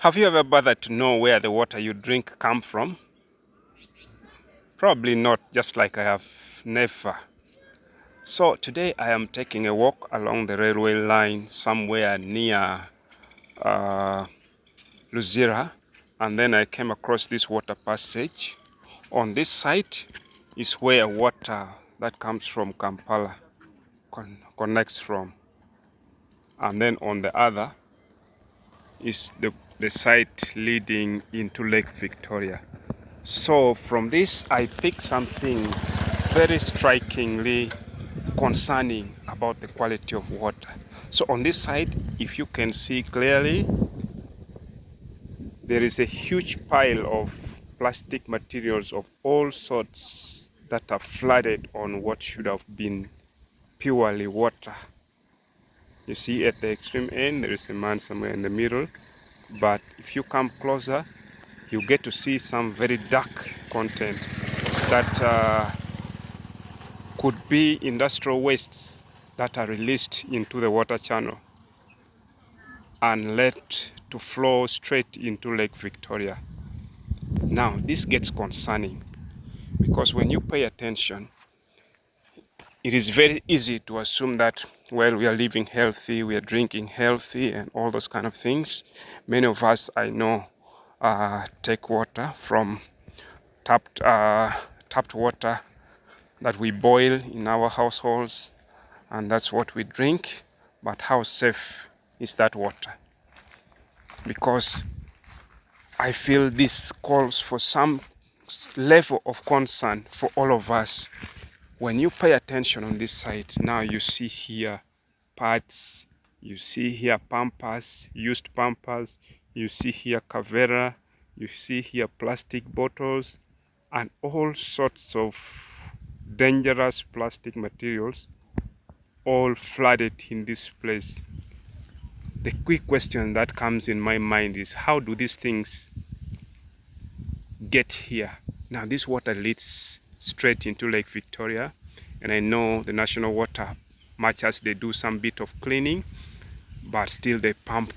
Have you ever bothered to know where the water you drink come from? Probably not, just like I have never. So today I am taking a walk along the railway line somewhere near uh, Luzira, and then I came across this water passage. On this side is where water that comes from Kampala connects from, and then on the other is the site leading into Lake Victoria. So from this, I picked something very strikingly concerning about the quality of water. So on this side, if you can see clearly, there is a huge pile of plastic materials of all sorts that are flooded on what should have been purely water. You see at the extreme end, there is a man somewhere in the middle, but if you come closer, you get to see some very dark content that could be industrial wastes that are released into the water channel and let to flow straight into Lake Victoria. Now, this gets concerning because when you pay attention, it is very easy to assume that, well, we are living healthy, we are drinking healthy, and all those kind of things. Many of us, I know, take water from tapped water that we boil in our households, and that's what we drink. But how safe is that water? Because I feel this calls for some level of concern for all of us. When you pay attention on this side, now you see here pads, you see here pampers, used pampers, you see here Cavera, you see here plastic bottles, and all sorts of dangerous plastic materials all flooded in this place. The quick question that comes in my mind is, how do these things get here? Now this water leads straight into Lake Victoria, and I know the national water, much as they do some bit of cleaning, but still they pump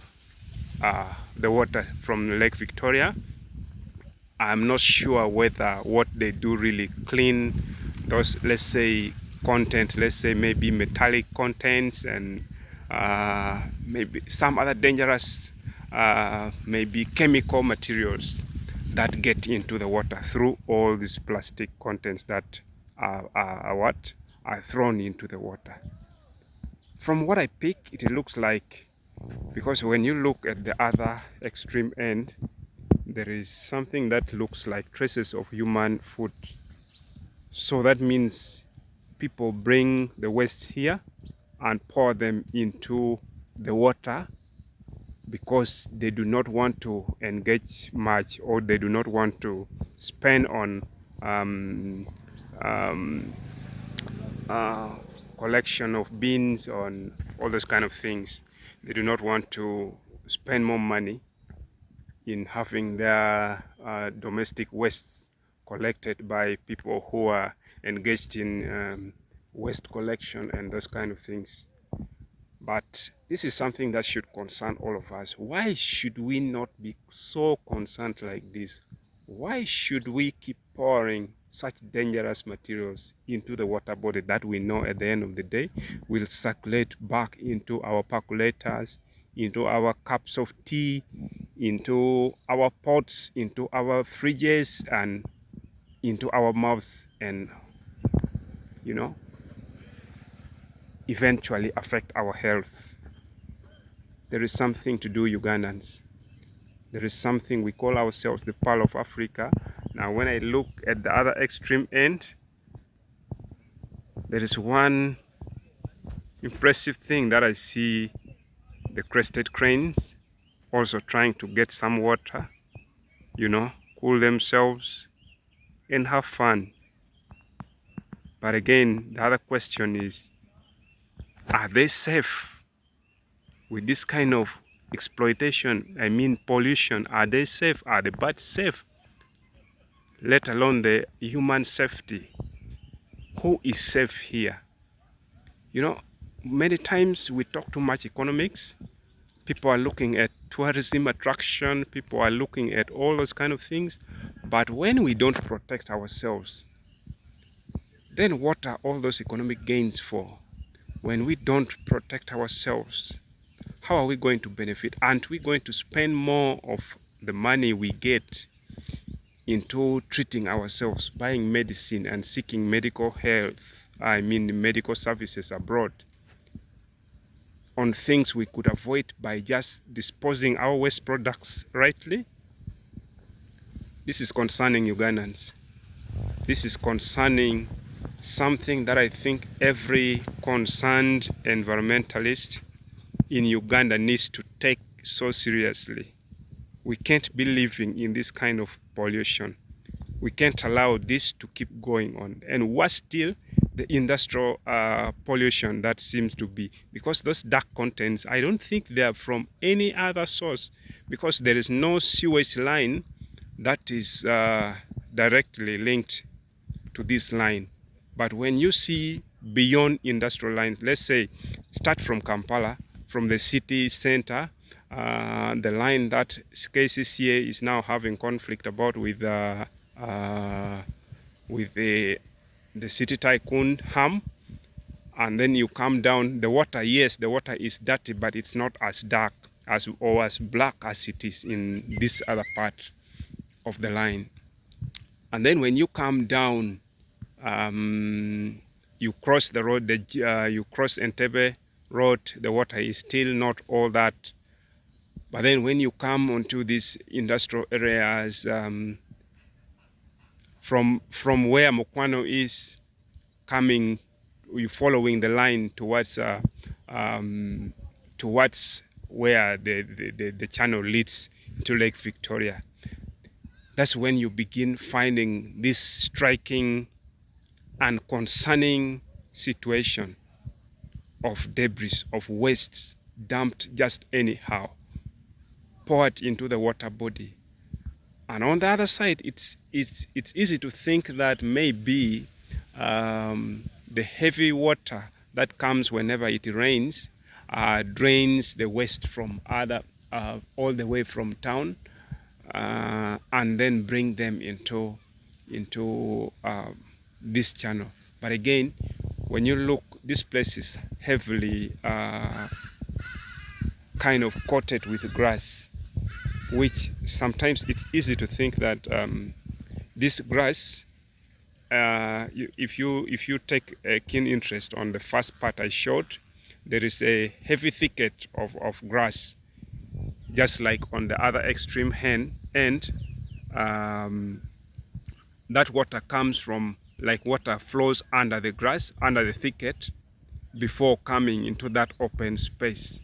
the water from Lake Victoria. I'm not sure whether what they do really clean those, let's say, content, let's say maybe metallic contents and maybe some other dangerous maybe chemical materials that get into the water through all these plastic contents that are thrown into the water. From what I pick, it looks like, because when you look at the other extreme end, there is something that looks like traces of human foot. So that means people bring the waste here and pour them into the water because they do not want to engage much, or they do not want to spend on collection of bins, on all those kind of things. They do not want to spend more money in having their domestic wastes collected by people who are engaged in waste collection and those kind of things. But this is something that should concern all of us. Why should we not be so concerned like this? Why should we keep pouring such dangerous materials into the water body that we know at the end of the day will circulate back into our percolators, into our cups of tea, into our pots, into our fridges, and into our mouths, and eventually affect our health? There is something to do, Ugandans. There is something. We call ourselves the Pearl of Africa. Now when I look at the other extreme end, there is one impressive thing that I see: the crested cranes also trying to get some water, cool themselves and have fun. But again, the other question is, are they safe with this kind of exploitation? I mean pollution. Are they safe? Are the birds safe? Let alone the human safety. Who is safe here? Many times we talk too much economics, People are looking at tourism attraction. People are looking at all those kind of things. But when we don't protect ourselves, then what are all those economic gains for? When we don't protect ourselves, how are we going to benefit? Aren't we going to spend more of the money we get into treating ourselves, buying medicine and seeking medical health, medical services abroad, on things we could avoid by just disposing our waste products rightly? This is concerning Ugandans. This is concerning something that I think every concerned environmentalist in Uganda needs to take so seriously. We can't be living in this kind of pollution. We can't allow this to keep going on. And worse still, the industrial pollution that seems to be, because those dark contents, I don't think they are from any other source, because there is no sewage line that is directly linked to this line. But when you see beyond industrial lines, let's say start from Kampala, from the city center, the line that KCCA is now having conflict about with the city tycoon Ham, and then you come down, the water, yes, the water is dirty, but it's not as dark as or as black as it is in this other part of the line. And then when you come down, you cross the road, you cross Entebbe Road, the water is still not all that. But then when you come onto these industrial areas, from where Mokwano is coming, you following the line towards where the channel leads to Lake Victoria. That's when you begin finding this striking and concerning situation of debris, of wastes dumped just anyhow, poured into the water body. And on the other side, it's easy to think that maybe the heavy water that comes whenever it rains drains the waste from all the way from town, and then bring them into this channel. But again, when you look, this place is heavily kind of coated with grass, which sometimes it's easy to think that this grass, if you take a keen interest on the first part I showed, there is a heavy thicket of grass, just like on the other extreme end. That water comes from, like water flows under the grass, under the thicket, before coming into that open space.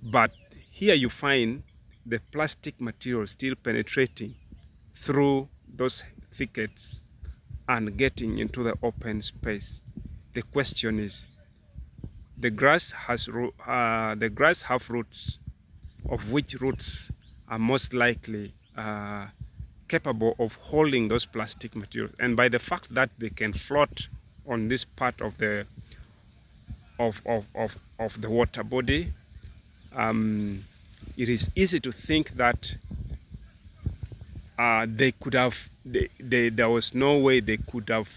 But here you find the plastic material still penetrating through those thickets and getting into the open space. The question is, the grass have roots, of which roots are most likely capable of holding those plastic materials. And by the fact that they can float on this part of the water body, it is easy to think that they could have, there was no way they could have,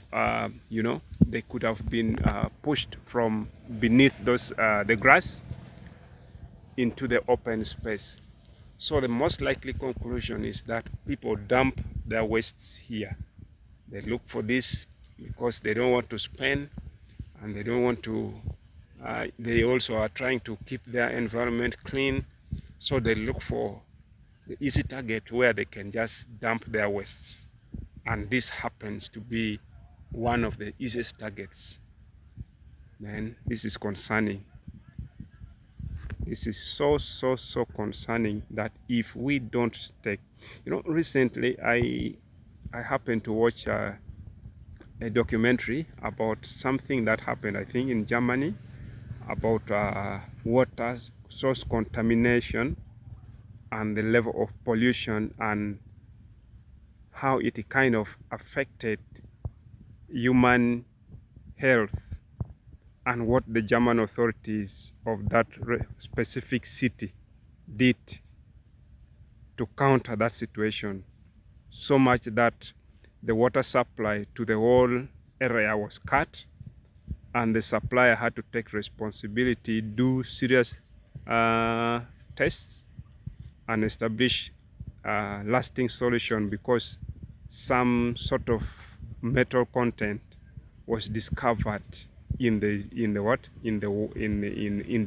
they could have been pushed from beneath those the grass into the open space. So the most likely conclusion is that people dump their wastes here. They look for this because they don't want to spend, and they don't want to, they also are trying to keep their environment clean. So they look for the easy target where they can just dump their wastes. And this happens to be one of the easiest targets. Then this is concerning. This is so concerning that if we don't take, recently I happened to watch a documentary about something that happened, I think, in Germany, about water source contamination and the level of pollution and how it kind of affected human health and what the German authorities of that specific city did to counter that situation, so much that the water supply to the whole area was cut, and the supplier had to take responsibility, do serious tests, and establish a lasting solution, because some sort of metal content was discovered in the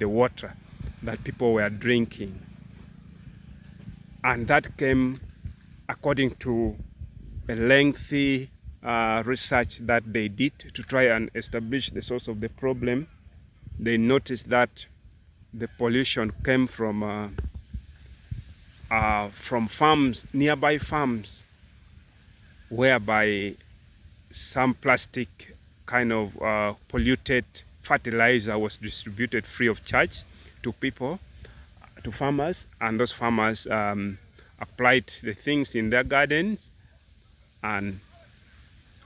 water that people were drinking. And that came according to a lengthy research that they did to try and establish the source of the problem. They noticed that the pollution came from farms, nearby farms, whereby some plastic kind of polluted fertilizer was distributed free of charge to people, to farmers, and those farmers applied the things in their gardens, and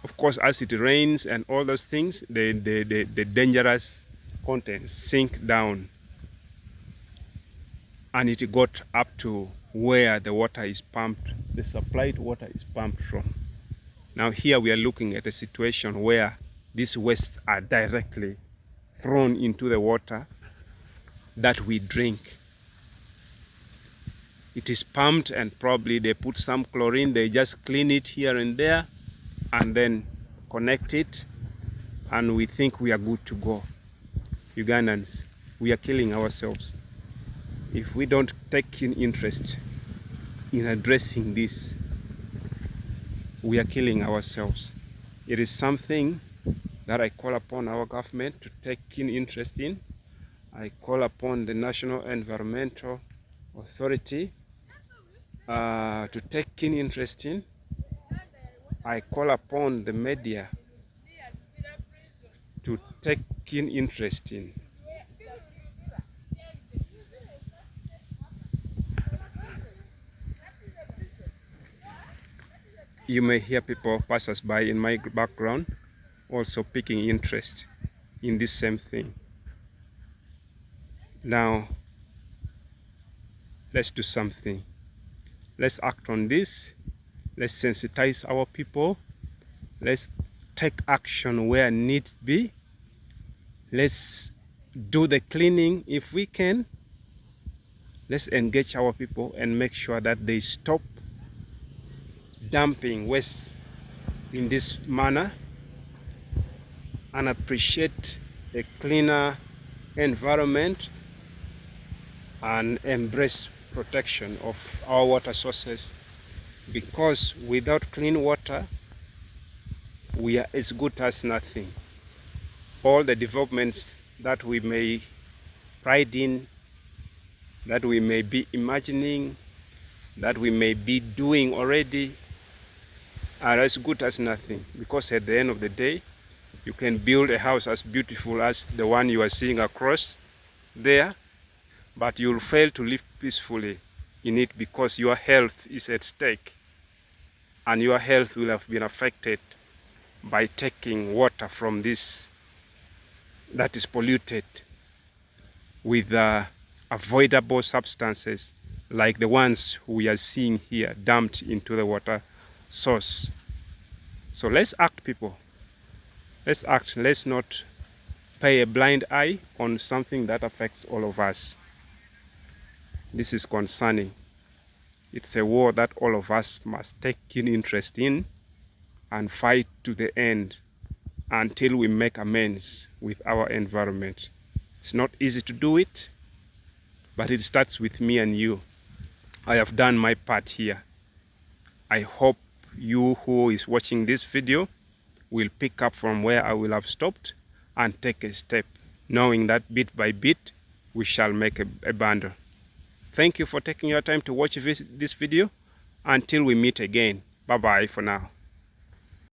of course, as it rains and all those things, the dangerous contents sink down, and it got up to where the water is pumped, the supplied water is pumped from. Now here we are looking at a situation where these wastes are directly thrown into the water that we drink. It is pumped, and probably they put some chlorine, they just clean it here and there and then connect it, and we think we are good to go. Ugandans, we are killing ourselves if we don't take keen interest in addressing this. We are killing ourselves. It is something that I call upon our government to take keen interest in. I call upon the National Environmental Authority to take keen interest in. I call upon the media to take keen interest in. You may hear people, passers-by in my background, also picking interest in this same thing. Now, let's do something. Let's act on this. Let's sensitize our people. Let's take action where need be. Let's do the cleaning if we can. Let's engage our people and make sure that they stop dumping waste in this manner and appreciate a cleaner environment and embrace protection of our water sources, because without clean water we are as good as nothing. All the developments that we may pride in, that we may be imagining, that we may be doing already, are as good as nothing, because at the end of the day you can build a house as beautiful as the one you are seeing across there, but you'll fail to live peacefully in it, because your health is at stake, and your health will have been affected by taking water from this that is polluted with avoidable substances like the ones we are seeing here dumped into the water source. So let's act, people. Let's act. Let's not pay a blind eye on something that affects all of us. This is concerning. It's a war that all of us must take keen interest in and fight to the end until we make amends with our environment. It's not easy to do it, but it starts with me and you. I have done my part here. I hope you who is watching this video will pick up from where I will have stopped and take a step, knowing that bit by bit we shall make a bundle. Thank you for taking your time to watch this video. Until we meet again, bye bye for now.